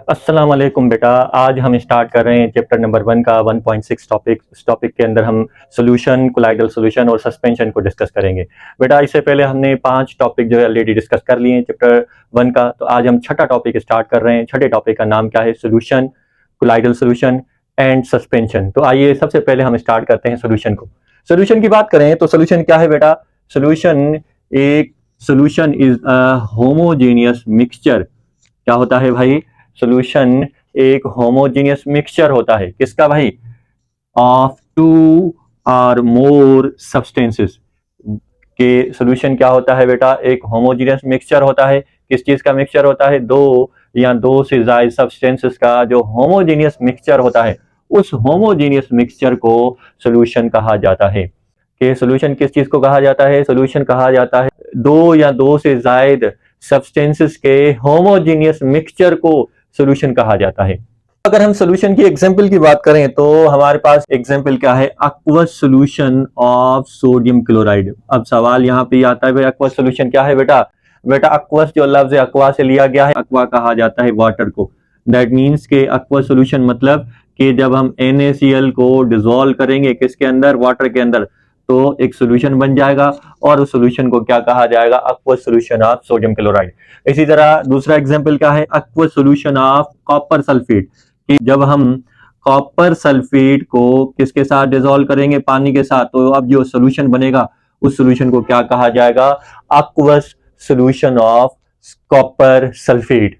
अस्सलाम वालेकुम बेटा। आज हम स्टार्ट कर रहे हैं चैप्टर नंबर 1 का 1.6 टॉपिक। इस टॉपिक के अंदर हम सॉल्यूशन, कोलाइडल सॉल्यूशन और सस्पेंशन को डिस्कस करेंगे। बेटा इससे पहले हमने 5 टॉपिक जो है ऑलरेडी डिस्कस कर लिए हैं चैप्टर 1 का। तो आज हम छठा टॉपिक स्टार्ट कर रहे हैं। छठे टॉपिक का नाम क्या है? Solution, colloidal solution and suspension. तो आइए सबसे पहले हम स्टार्ट करते हैं सॉल्यूशन को। सॉल्यूशन की बात करें तो सॉल्यूशन क्या है बेटा? Solution is a homogeneous mixture. क्या होता है भाई? सॉल्यूशन एक होमोजेनियस मिक्सचर होता है। किसका भाई? ऑफ टू और मोर सब्सटेंसेस के सॉल्यूशन क्या होता है बेटा? एक होमोजेनियस मिक्सचर होता है। किस चीज का मिक्सचर होता है? दो या दो से ज्यादा सब्सटेंसेस का जो होमोजेनियस मिक्सचर होता है, उस होमोजेनियस मिक्सचर को सॉल्यूशन कहा जाता है। कि सॉल्यूशन किस चीज को कहा जाता है? सॉल्यूशन कहा जाता है दो या दो से ज्यादा सब्सटेंसेस के होमोजेनियस मिक्सचर को सॉल्यूशन कहा जाता है। अगर हम सॉल्यूशन की एग्जांपल की बात करें तो हमारे पास एग्जांपल क्या है? Aqueous solution of sodium chloride. अब सवाल यहाँ पे आता है भाई एक्वस सॉल्यूशन क्या है बेटा? बेटा एक्वस जो लफ्ज है एक्वा से लिया गया है। एक्वा कहा जाता है वाटर को। दैट मीन्स के एक्वस सॉल्यूशन मतलब कि जब हम NaCl को डिसॉल्व करेंगे किसके अंदर? वाटर के अंदर, तो एक सॉल्यूशन बन जाएगा और उस सॉल्यूशन को क्या कहा जाएगा? Aqueous solution of sodium chloride. इसी तरह दूसरा एग्जांपल क्या है? Aqueous solution of copper sulphate. कि जब हम कॉपर सल्फेट को किसके साथ डिसॉल्व करेंगे? पानी के साथ, तो अब जो सॉल्यूशन बनेगा उस सॉल्यूशन को क्या कहा जाएगा? Aqueous solution of copper sulphate.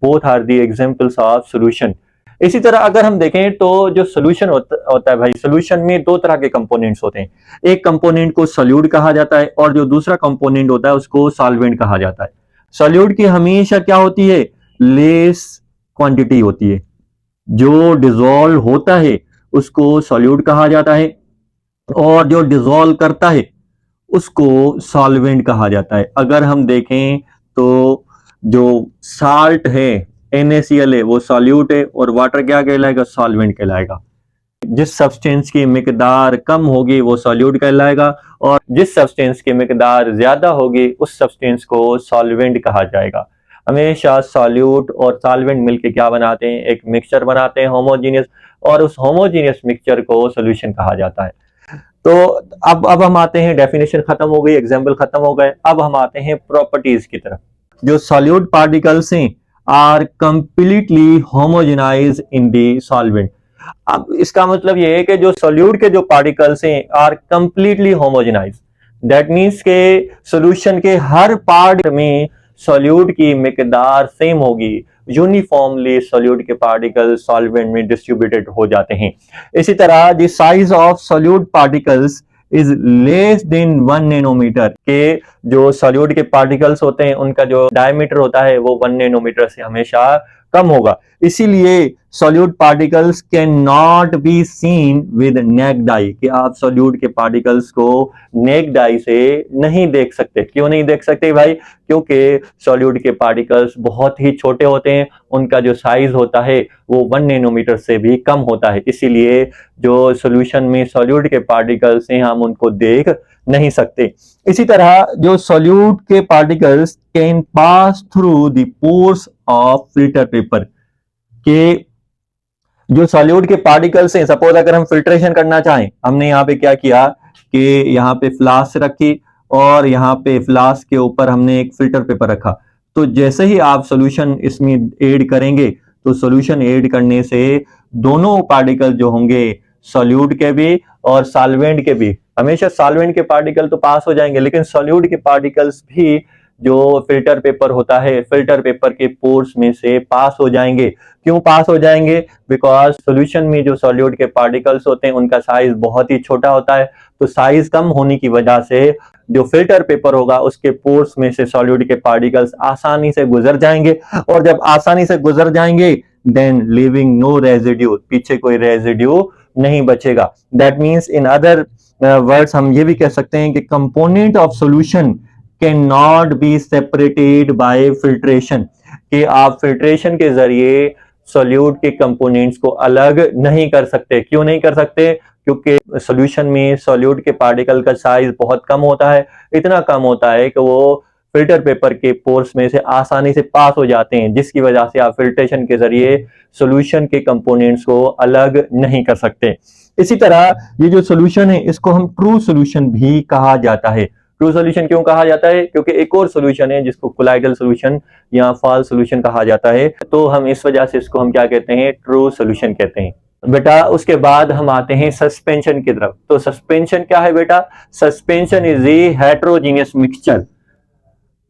Both are the examples of solution. इसी तरह अगर हम देखें तो जो सॉल्यूशन होता है भाई, सॉल्यूशन में दो तरह के कंपोनेंट्स होते हैं। एक कंपोनेंट को सॉल्यूट कहा जाता है और जो दूसरा कंपोनेंट होता है उसको सॉल्वेंट कहा जाता है। सॉल्यूट की हमेशा क्या होती है? लेस क्वांटिटी होती है। जो डिसॉल्व होता है उसको सॉल्यूट कहा जाता है और जो डिसॉल्व करता है उसको सॉल्वेंट कहा जाता है। अगर हम देखें तो जो साल्ट है, NaCl है, वो सॉल्यूट है और वाटर क्या कहलाएगा? सॉल्वेंट कहलाएगा। जिस सब्सटेंस की मिकदार कम होगी वो सॉल्यूट कहलाएगा और जिस सब्सटेंस की मिकदार ज्यादा होगी उस सब्सटेंस को सॉल्वेंट कहा जाएगा। हमेशा सॉल्यूट और सॉल्वेंट मिलके क्या बनाते हैं? एक मिक्सचर बनाते हैं होमोजेनियस, और उस होमोजेनियस मिक्सचर को सॉल्यूशन कहा जाता है। तो अब हम आते हैं, डेफिनेशन खत्म हो गई, एग्जाम्पल खत्म हो गए, अब हम आते हैं प्रॉपर्टीज की तरफ। जो सॉल्यूट पार्टिकल्स हैं are completely homogenize in the solvent. अब इसका मतलब ये है कि जो सॉल्यूट के जो पार्टिकल्स हैं are completely homogenize. That means के सॉल्यूशन के हर पार्ट में सॉल्यूट की मिकदार सेम होगी। यूनिफॉर्मली सॉल्यूट के पार्टिकल सॉल्वेंट में डिस्ट्रीब्यूटेड हो जाते हैं। इसी तरह the size of solute particles is less than 1 nanometre. के जो सॉल्यूट के पार्टिकल्स होते हैं उनका जो डायमीटर होता है वो 1 नैनोमीटर से हमेशा कम होगा। इसीलिए solute particles can not be seen with naked आई। कि आप सॉल्यूट के पार्टिकल्स को नेक्ड आई से नहीं देख सकते। क्यों नहीं देख सकते भाई? क्योंकि सॉल्यूट के पार्टिकल्स बहुत ही छोटे होते हैं। उनका जो साइज होता है वो 1 नैनोमीटर से भी कम होता है। इसीलिए जो सॉल्यूशन में सॉल्यूट के पार्टिकल्स हैं हम उनको देख नहीं सकते। इसी तरह जो सॉल्यूट के particles can pass through the pores of filter paper. के जो सॉल्यूट के पार्टिकल्स हैं, सपोज अगर हम फिल्ट्रेशन करना चाहें, हमने यहाँ पे क्या किया कि यहाँ पे फ्लास्क रखी और यहाँ पे फ्लास्क के ऊपर हमने एक फिल्टर पेपर रखा। तो जैसे ही आप सॉल्यूशन इसमें ऐड करेंगे तो सॉल्यूशन ऐड करने से दोनों पार्टिकल जो होंगे, सॉल्यूट के भी और सॉल्वेंट के भी, हमेशा सॉल्वेंट के पार्टिकल तो पास हो जाएंगे लेकिन सॉल्यूट के पार्टिकल्स भी जो फिल्टर पेपर होता है, फिल्टर पेपर के पोर्स में से पास हो जाएंगे। क्यों पास हो जाएंगे? बिकॉज सॉल्यूशन में जो सॉल्यूट के पार्टिकल्स होते हैं उनका साइज बहुत ही छोटा होता है। तो साइज कम होने की वजह से जो फिल्टर पेपर होगा उसके पोर्स में से सॉल्यूट के पार्टिकल्स आसानी से गुजर जाएंगे और जब आसानी से गुजर जाएंगे देन लिविंग नो रेजिड्यू, पीछे कोई रेजिड्यू नहीं बचेगा। That means in other words हम ये भी कह सकते हैं कि component of solution can not be separated by filtration. कि आप फिल्ट्रेशन के जरिए सॉल्यूट के कंपोनेंट्स को अलग नहीं कर सकते। क्यों नहीं कर सकते? क्योंकि सॉल्यूशन में सॉल्यूट के पार्टिकल का साइज बहुत कम होता है। इतना कम होता है कि वो फिल्टर पेपर के पोर्स में से आसानी से पास हो जाते हैं, जिसकी वजह से आप फिल्ट्रेशन के जरिए सॉल्यूशन के कंपोनेंट्स को अलग नहीं कर सकते। इसी तरह ये जो सॉल्यूशन है इसको हम ट्रू सॉल्यूशन भी कहा जाता है। ट्रू सॉल्यूशन क्यों कहा जाता है? क्योंकि एक और सॉल्यूशन है जिसको कोलाइडल सॉल्यूशन या फॉल्स सॉल्यूशन कहा जाता है, तो हम इस वजह से इसको हम क्या कहते हैं? ट्रू सॉल्यूशन कहते हैं। बेटा उसके बाद हम आते हैं सस्पेंशन की तरफ। तो सस्पेंशन क्या है बेटा? Suspension is a heterogeneous mixture.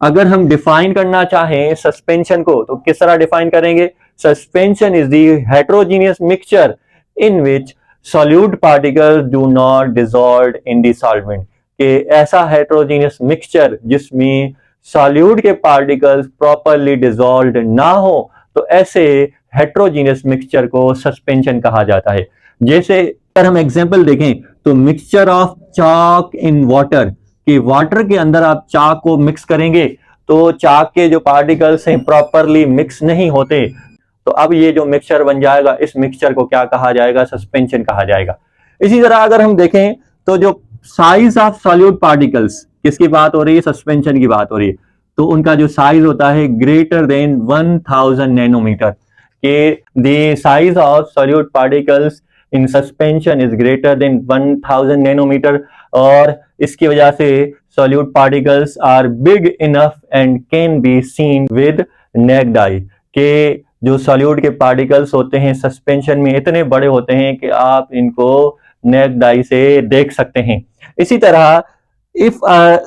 अगर हम डिफाइन करना चाहें सस्पेंशन को तो किस तरह डिफाइन करेंगे? Suspension is the heterogeneous mixture in which solute particles do not dissolve in the solvent. कि ऐसा हेटेरोजेनियस मिक्सचर जिसमें सॉल्यूट के पार्टिकल्स प्रॉपरली डिसॉल्व ना हो, तो ऐसे हेटेरोजेनियस मिक्सचर को सस्पेंशन कहा जाता है। जैसे अगर हम एग्जांपल देखें तो mixture of chalk in water, कि वाटर के अंदर आप चाक को मिक्स करेंगे तो चाक के जो पार्टिकल्स हैं प्रॉपरली मिक्स नहीं होते, तो अब ये जो मिक्सचर बन जाएगा इस मिक्सचर को क्या कहा जाएगा? सस्पेंशन कहा जाएगा। इसी तरह अगर हम देखें तो जो साइज ऑफ सॉल्यूट पार्टिकल्स, किसकी बात हो रही है? सस्पेंशन की बात हो रही है। तो उनका जो साइज होता है ग्रेटर देन 1000 नैनोमीटर, के the size of solute particles in suspension is greater than 1000 nanometre, और इसकी वजह से solute particles are big enough and can be seen with naked eye. के जो सॉल्यूट के पार्टिकल्स होते हैं सस्पेंशन में इतने बड़े होते हैं कि आप इनको नेक्ड आई से देख सकते हैं। इसी तरह if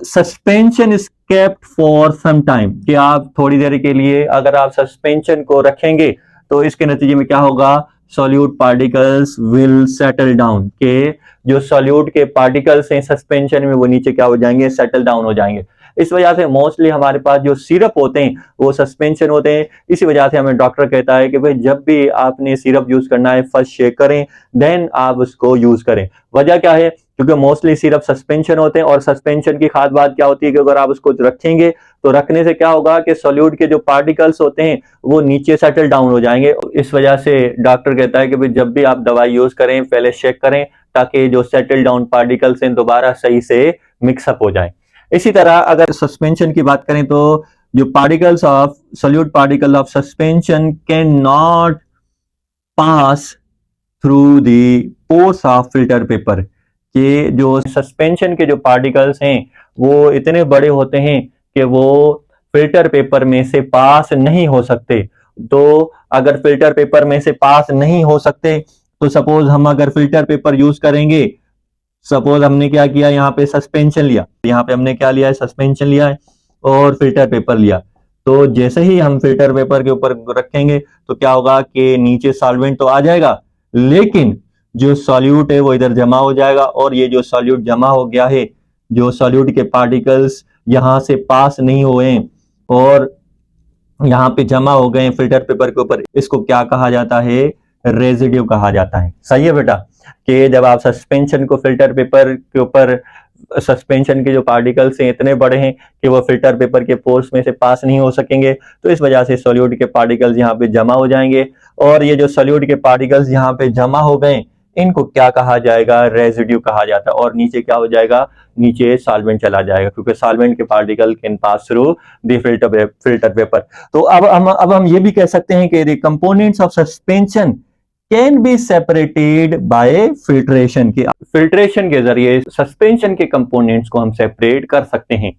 suspension is kept for some time, कि आप थोड़ी देर के लिए अगर आप सस्पेंशन को रखेंगे तो इसके नतीजे में क्या होगा? Solute particles will settle down, के जो सॉल्यूट के पार्टिकल्स हैं सस्पेंशन में वो नीचे क्या हो जाएंगे? सेटल डाउन हो जाएंगे। इस वजह से मोस्टली हमारे पास जो सिरप होते हैं वो सस्पेंशन होते हैं। इसी वजह से हमें डॉक्टर कहता है कि भाई जब भी आपने सिरप यूज करना है फर्स्ट शेक करें, देन आप उसको यूज करें। वजह क्या है? क्योंकि मोस्टली सिरप सस्पेंशन होते हैं, और सस्पेंशन की खास बात क्या होती है कि अगर आप उसको रखेंगे तो रखने से क्या होगा कि सॉल्यूट के जो पार्टिकल्स होते हैं वो नीचे सेटल डाउन हो जाएंगे। इस वजह से डॉक्टर कहता है कि भाई जब भी आप दवाई यूज करें पहले चेक करें, ताकि जो सेटल डाउन पार्टिकल्स हैं दोबारा सही से मिक्सअप हो जाए। इसी तरह अगर सस्पेंशन की बात करें तो जो particles of solute particle of suspension can not pass through the pores of filter paper, कि जो सस्पेंशन के जो पार्टिकल्स हैं वो इतने बड़े होते हैं कि वो फिल्टर पेपर में से पास नहीं हो सकते। तो अगर फिल्टर पेपर में से पास नहीं हो सकते तो सपोज हम अगर फिल्टर पेपर यूज करेंगे, सपोज हमने क्या किया, यहाँ पे सस्पेंशन लिया, यहाँ पे हमने क्या लिया है? सस्पेंशन लिया है और फिल्टर पेपर लिया। तो जैसे ही हम फिल्टर पेपर के ऊपर रखेंगे तो क्या होगा कि नीचे सॉल्वेंट तो आ जाएगा, लेकिन जो सॉल्यूट है वो इधर जमा हो जाएगा, और ये जो सॉल्यूट जमा हो गया है, जो सॉल्यूट के पार्टिकल्स यहां से पास नहीं हुए और यहाँ पे जमा हो गए फिल्टर पेपर के ऊपर, इसको क्या कहा जाता है? रेजिड्यू कहा जाता है। सही है बेटा? कि जब आप सस्पेंशन को फिल्टर पेपर के ऊपर, सस्पेंशन के जो पार्टिकल्स हैं इतने बड़े हैं कि वो फिल्टर पेपर के पोर्स में से पास नहीं हो सकेंगे, तो इस वजह से सॉल्यूट के पार्टिकल्स यहाँ पे जमा हो जाएंगे, और ये जो सॉल्यूट के पार्टिकल्स यहाँ पे जमा हो गए इनको क्या कहा जाएगा? रेजिड्यू कहा जाता है। और नीचे क्या हो जाएगा? नीचे सॉल्वेंट चला जाएगा, क्योंकि सॉल्वेंट के particle can pass through the filter paper. तो अब हम ये भी कह सकते हैं कि the components of suspension can be separated by filtration, की फिल्ट्रेशन के जरिए सस्पेंशन के कंपोनेंट्स को हम सेपरेट कर सकते हैं।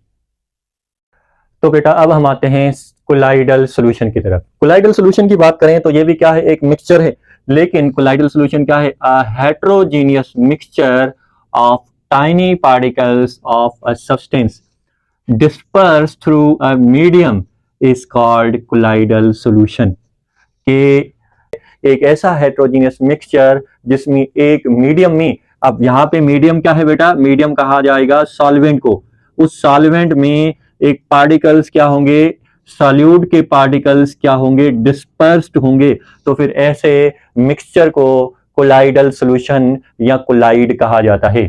तो बेटा अब हम आते हैं कोलाइडल सॉल्यूशन की तरफ। कोलाइडल सॉल्यूशन की बात करें तो ये भी क्या है? एक मिक्सचर है, लेकिन कोलाइडल सॉल्यूशन क्या है? A heterogeneous mixture of tiny particles of a substance disperse through a medium is called colloidal solution. के एक ऐसा हेटेरोजेनियस मिक्सचर जिसमें एक मीडियम में, अब यहाँ पे मीडियम क्या है बेटा? मीडियम कहा जाएगा सॉल्वेंट को। उस सॉल्वेंट में एक पार्टिकल्स क्या होंगे? सॉल्यूट के पार्टिकल्स क्या होंगे? डिस्पर्स्ड होंगे। तो फिर ऐसे मिक्सचर को कोलाइडल सॉल्यूशन या कोलाइड कहा जाता है।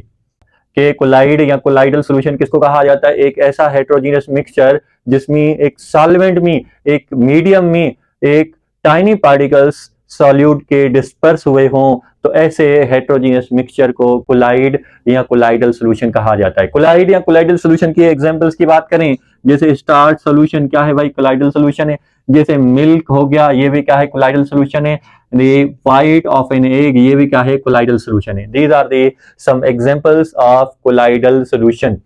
कि कोलाइड या कोलाइडल सॉल्यूशन किसको कहा जाता है? एक ऐसा हेटेरोजेनियस मिक्सचर जिसमें एक सॉल्वेंट में, एक मीडियम में एक टाइनी पार्टिकल्स सॉल्यूट के डिस्पर्स हुए हों, तो ऐसे हेटेरोजेनियस मिक्सचर को कोलाइड या कोलाइडल सॉल्यूशन कहा जाता है। कोलाइड या कोलाइडल सॉल्यूशन की एग्जांपल्स की बात करें जैसे स्टार्च सोल्यूशन क्या है भाई, कोलाइडल सोल्यूशन है। जैसे मिल्क हो गया, ये भी क्या है, कोलाइडल सोल्यूशन है। The white of an egg, ये भी क्या है, कोलाइडल सोल्यूशन है। These are the some examples of colloidal solution.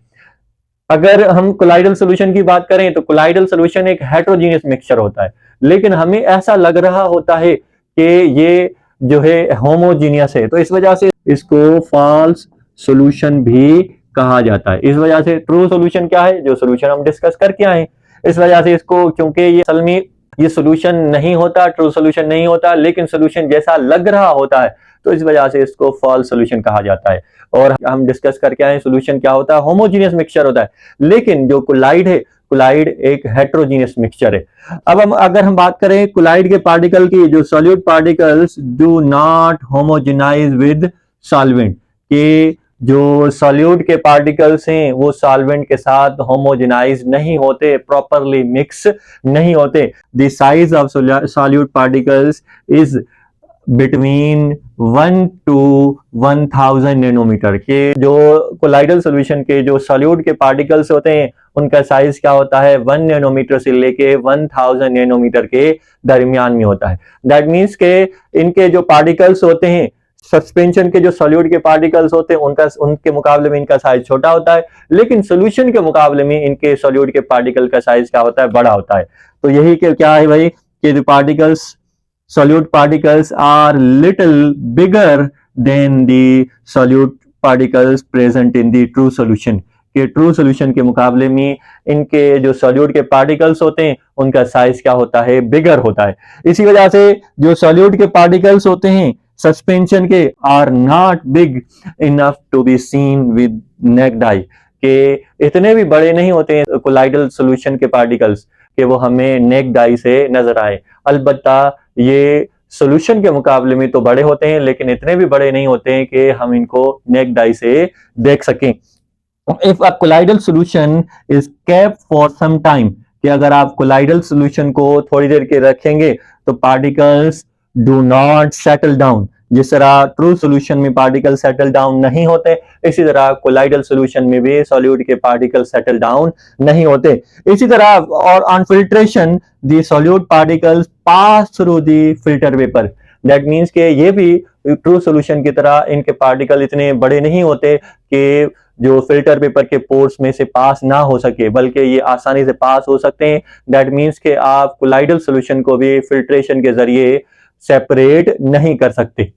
अगर हम कोलाइडल सोल्यूशन की बात करें तो कोलाइडल सोल्यूशन एक हेट्रोजीनियस मिक्सचर होता है, लेकिन हमें ऐसा लग रहा होता है कि ये जो है होमोजीनियस है, तो इस वजह से इसको फॉल्स सोल्यूशन भी कहा जाता है। इस वजह से ट्रू सोल्यूशन क्या है, जो सोल्यूशन हम डिस्कस करके आए, इस वजह से इसको, क्योंकि ये असल में ये सोल्यूशन नहीं होता, ट्रू सोल्यूशन नहीं होता, लेकिन सोल्यूशन जैसा लग रहा होता है, तो इस वजह से इसको फॉल्स सोल्यूशन कहा जाता है। और हम डिस्कस करके आए सोल्यूशन क्या होता है, होमोजीनियस मिक्सचर होता है, लेकिन जो कोलाइड है, कोलाइड एक हेट्रोजीनियस मिक्सचर है। अब हम अगर हम बात करें कोलाइड के पार्टिकल की, जो solute particles do not homogenise with solvent, के जो सॉल्यूट के पार्टिकल्स हैं वो सॉल्वेंट के साथ होमोजेनाइज नहीं होते, प्रॉपरली मिक्स नहीं होते। The size of solute particles is between 1 to 1000 nanometre के। जो कोलाइडल सॉल्यूशन के जो सॉल्यूट के पार्टिकल्स होते हैं उनका साइज क्या होता है, 1 नैनोमीटर से लेके 1000 नैनोमीटर के दरमियान में होता है। दैट मीन्स के इनके जो पार्टिकल्स होते हैं, सस्पेंशन के जो सॉल्यूट के पार्टिकल्स होते हैं उनके मुकाबले में इनका साइज छोटा होता है, लेकिन सोल्यूशन के मुकाबले में इनके सॉल्यूट के पार्टिकल का साइज क्या होता है, बड़ा होता है। तो यही क्या है भाई, कि जो particles solute particles are little bigger than the solute particles present in the true solution, कि ट्रू सोल्यूशन के मुकाबले में इनके जो सॉल्यूट के पार्टिकल्स होते हैं उनका साइज क्या होता है, बिगर होता है। इसी वजह से जो सॉल्यूट के पार्टिकल्स होते हैं सस्पेंशन के are not big enough to be seen with naked eye, के इतने भी बड़े नहीं होते हैं कोलाइडल सोल्यूशन के पार्टिकल्स कि वो हमें नेक्ड आई से नजर आए। अलबत्ता ये सोल्यूशन के मुकाबले में तो बड़े होते हैं, लेकिन इतने भी बड़े नहीं होते हैं कि हम इनको नेक्ड आई से देख सकें। If a colloidal solution is kept for some time, कि अगर आप कोलाइडल सोल्यूशन को थोड़ी देर के रखेंगे तो particles do not settle down. जिस तरह ट्रू सोल्यूशन में पार्टिकल सेटल डाउन नहीं होते, इसी तरह कोलाइडल सोल्यूशन में भी सॉल्यूट के पार्टिकल सेटल डाउन नहीं होते। इसी तरह और on filtration the solute particles pass through the filter paper. That means के ये भी ट्रू सोल्यूशन की तरह इनके पार्टिकल इतने बड़े नहीं होते कि जो फिल्टर पेपर के पोर्स में से पास ना हो सके, बल्कि ये आसानी से पास हो सकते हैं। दैट मीन्स के आप कोलाइडल सोल्यूशन को भी फिल्ट्रेशन के जरिए सेपरेट नहीं कर सकते।